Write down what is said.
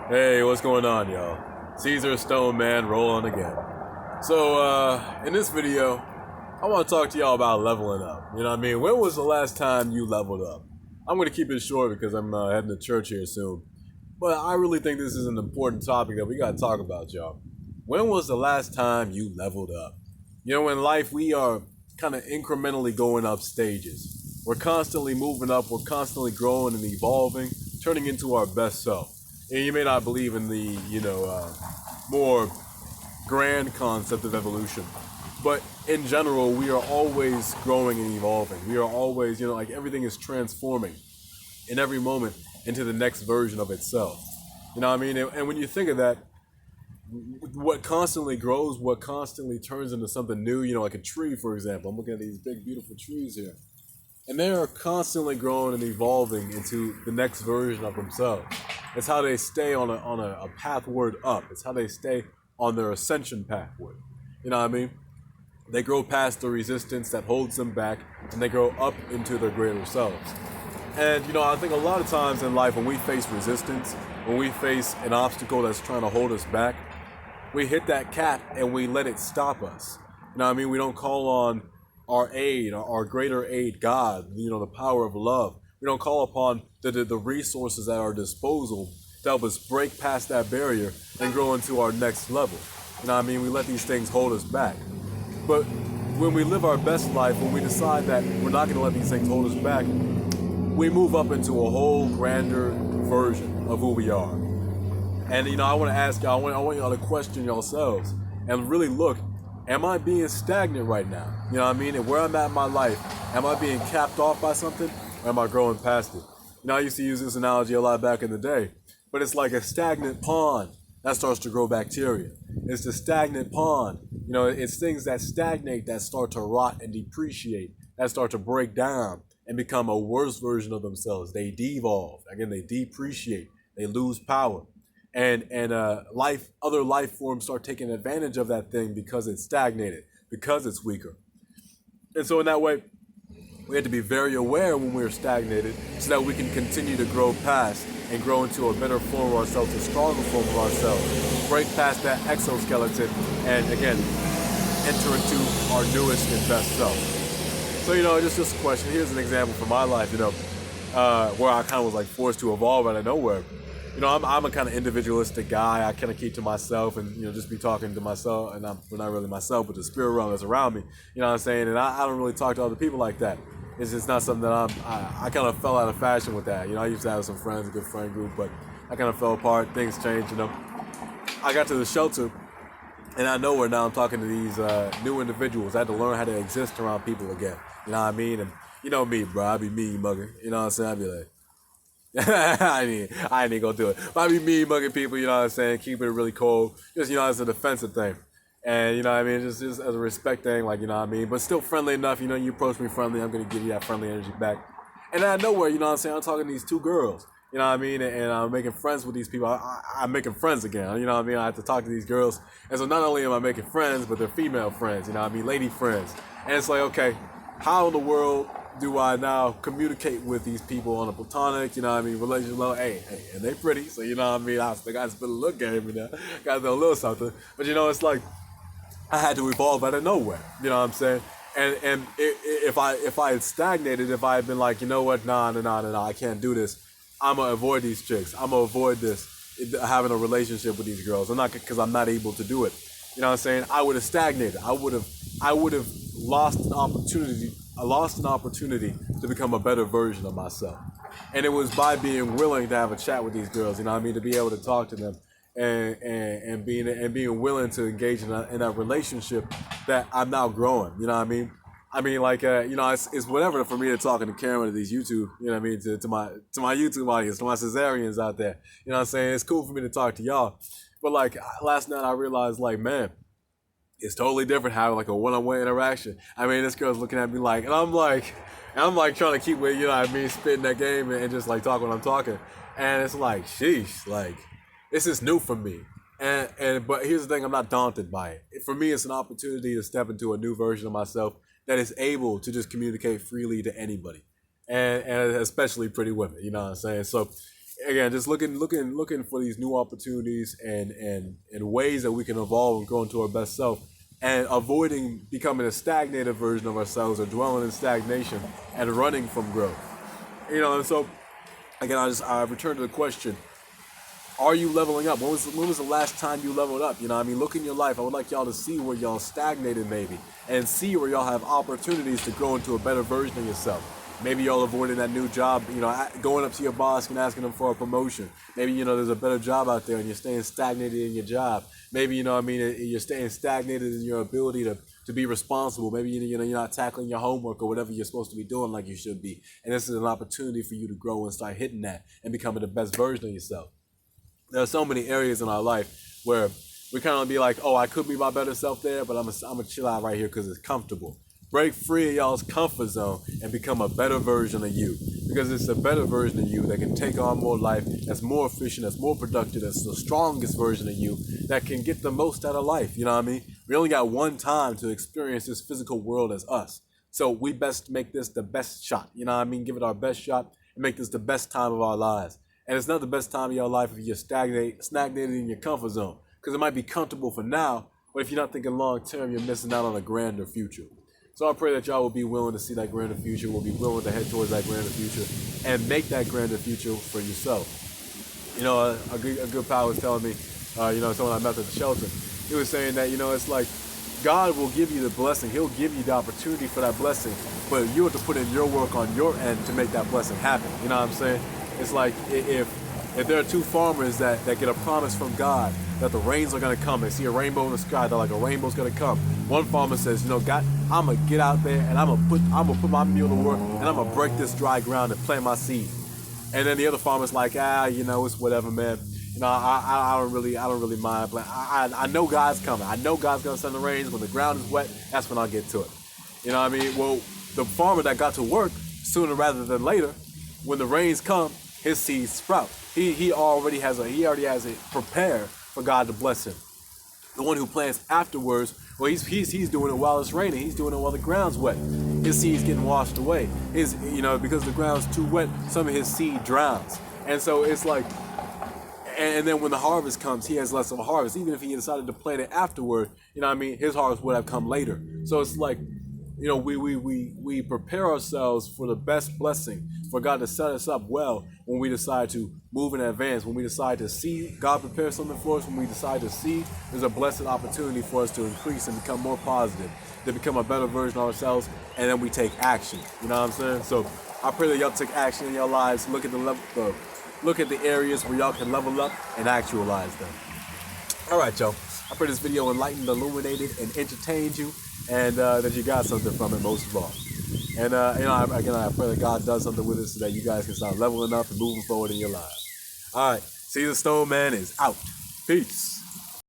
Hey, what's going on, y'all? Caesar Stone Man rolling again. So, in this video, I want to talk to y'all about leveling up. You know what I mean? When was the last time you leveled up? I'm going to keep it short because I'm heading to church here soon. But I really think this is an important topic that we got to talk about, y'all. When was the last time you leveled up? You know, in life, we are kind of incrementally going up stages. We're constantly moving up, we're constantly growing and evolving, turning into our best self. And you may not believe in the, more grand concept of evolution. But in general, we are always growing and evolving. We are always, like everything is transforming in every moment into the next version of itself. You know what I mean? And when you think of that, what constantly grows, what constantly turns into something new, like a tree, for example. I'm looking at these big, beautiful trees here. And they are constantly growing and evolving into the next version of themselves. It's how they stay on a pathward up. It's how they stay on their ascension pathway. You know what I mean? They grow past the resistance that holds them back, and they grow up into their greater selves. And, I think a lot of times in life when we face resistance, when we face an obstacle that's trying to hold us back, we hit that cap and we let it stop us. You know what I mean? We don't call on our aid, our greater aid, God, the power of love. We don't call upon the resources at our disposal to help us break past that barrier and grow into our next level. You know what I mean? We let these things hold us back. But when we live our best life, when we decide that we're not going to let these things hold us back, we move up into a whole grander version of who we are. And I want to ask y'all, I want y'all to question yourselves and really look, am I being stagnant right now? You know what I mean? And where I'm at in my life, am I being capped off by something, or am I growing past it? I used to use this analogy a lot back in the day, but it's like a stagnant pond that starts to grow bacteria. It's the stagnant pond. It's things that stagnate that start to rot and depreciate, that start to break down and become a worse version of themselves. They devolve. Again, they depreciate. They lose power. And other life forms start taking advantage of that thing because it's stagnated, because it's weaker. And so in that way, we have to be very aware when we're stagnated so that we can continue to grow past and grow into a better form of ourselves, a stronger form of ourselves, break past that exoskeleton, and again, enter into our newest and best self. So, just a question. Here's an example from my life, where I kind of was like forced to evolve out of nowhere. I'm a kind of individualistic guy. I kind of keep to myself and, just be talking to myself, and I'm not really myself, but the spirit realm that's around me. You know what I'm saying? And I don't really talk to other people like that. It's just not something that I kind of fell out of fashion with that. I used to have some friends, a good friend group, but I kind of fell apart. Things changed, I got to the shelter, and out of nowhere now I'm talking to these new individuals. I had to learn how to exist around people again. You know what I mean? And you know me, bro. I be mean mugging. You know what I'm saying? I be like, I ain't gonna do it. But I be mean mugging people, you know what I'm saying? Keep it really cold. Just, it's a defensive thing. And, you know what I mean? Just as a respect thing, like, you know what I mean? But still friendly enough, you approach me friendly, I'm gonna give you that friendly energy back. And out of nowhere, you know what I'm saying? I'm talking to these two girls, you know what I mean? And I'm making friends with these people. I'm making friends again, you know what I mean? I have to talk to these girls. And so not only am I making friends, but they're female friends, you know what I mean? Lady friends. And it's like, okay, how in the world do I now communicate with these people on a platonic, relationship level? Hey, and they pretty, so you know what I mean? I got to spit a little game in there, got to do a little something. But it's like I had to evolve out of nowhere. You know what I'm saying? And if I had stagnated, if I had been like, you know what, nah, I can't do this. I'm gonna avoid these chicks. I'm gonna avoid this, having a relationship with these girls. I'm not, because I'm not able to do it. You know what I'm saying? I would have stagnated. I would have lost an opportunity. I lost an opportunity to become a better version of myself. And it was by being willing to have a chat with these girls, you know what I mean, to be able to talk to them and being willing to engage in that relationship that I'm now growing, you know what I mean? I mean, like, it's whatever for me to talk in the camera to these YouTube, you know what I mean, to my YouTube audience, to my Caesarians out there. You know what I'm saying? It's cool for me to talk to y'all. But, like, last night I realized, like, man, it's totally different having like a one-on-one interaction. I mean, this girl's looking at me like, and I'm like trying to keep with, you know what I mean, spitting that game and just like talk when I'm talking. And it's like, sheesh, like, this is new for me. But here's the thing, I'm not daunted by it. For me, it's an opportunity to step into a new version of myself that is able to just communicate freely to anybody. And especially pretty women, you know what I'm saying? So again, just looking for these new opportunities and ways that we can evolve and grow into our best self, and avoiding becoming a stagnated version of ourselves or dwelling in stagnation and running from growth. And so again, I return to the question: are you leveling up? When was the last time you leveled up? Look in your life. I would like y'all to see where y'all stagnated maybe, and see where y'all have opportunities to grow into a better version of yourself. Maybe y'all avoiding that new job, going up to your boss and asking them for a promotion. Maybe, there's a better job out there and you're staying stagnated in your job. Maybe, you're staying stagnated in your ability to be responsible. Maybe, you're not tackling your homework or whatever you're supposed to be doing like you should be. And this is an opportunity for you to grow and start hitting that and becoming the best version of yourself. There are so many areas in our life where we kind of be like, oh, I could be my better self there, but I'm gonna chill out right here because it's comfortable. Break free of y'all's comfort zone and become a better version of you, because it's a better version of you that can take on more life, that's more efficient, that's more productive, that's the strongest version of you that can get the most out of life. We only got one time to experience this physical world as us. So we best make this the best shot. Give it our best shot and make this the best time of our lives. And it's not the best time of your life if you're stagnated in your comfort zone, because it might be comfortable for now, but if you're not thinking long term, you're missing out on a grander future. So I pray that y'all will be willing to see that grander future, will be willing to head towards that grander future, and make that grander future for yourself. A good pal was telling me, someone I met at the shelter, he was saying that, it's like God will give you the blessing. He'll give you the opportunity for that blessing, but you have to put in your work on your end to make that blessing happen. You know what I'm saying? It's like if there are two farmers that get a promise from God that the rains are going to come, they see a rainbow in the sky, they're like, a rainbow's going to come. One farmer says, God, I'm going to get out there and I'm going to put my mule to work and I'm going to break this dry ground and plant my seed. And then the other farmer's like, it's whatever, man. I don't really mind. But I know God's coming. I know God's going to send the rains. When the ground is wet, that's when I'll get to it. Well, the farmer that got to work sooner rather than later, when the rains come, his seeds sprout. He already has it prepared for God to bless him. The one who plants afterwards, well, he's doing it while it's raining. He's doing it while the ground's wet. His seed's getting washed away. Because the ground's too wet, some of his seed drowns. And so it's like, and then when the harvest comes, he has less of a harvest. Even if he decided to plant it afterward, his harvest would have come later. So it's like, we prepare ourselves for the best blessing, for God to set us up well when we decide to move in advance, when we decide to see God prepare something for us, when we decide to see there's a blessed opportunity for us to increase and become more positive, to become a better version of ourselves, and then we take action. You know what I'm saying? So I pray that y'all take action in your lives. Look at the areas where y'all can level up and actualize them. All right, y'all. I pray this video enlightened, illuminated, and entertained you, and that you got something from it most of all. And I pray that God does something with it so that you guys can start leveling up and moving forward in your lives. All right, Caesar Stone Man is out. Peace.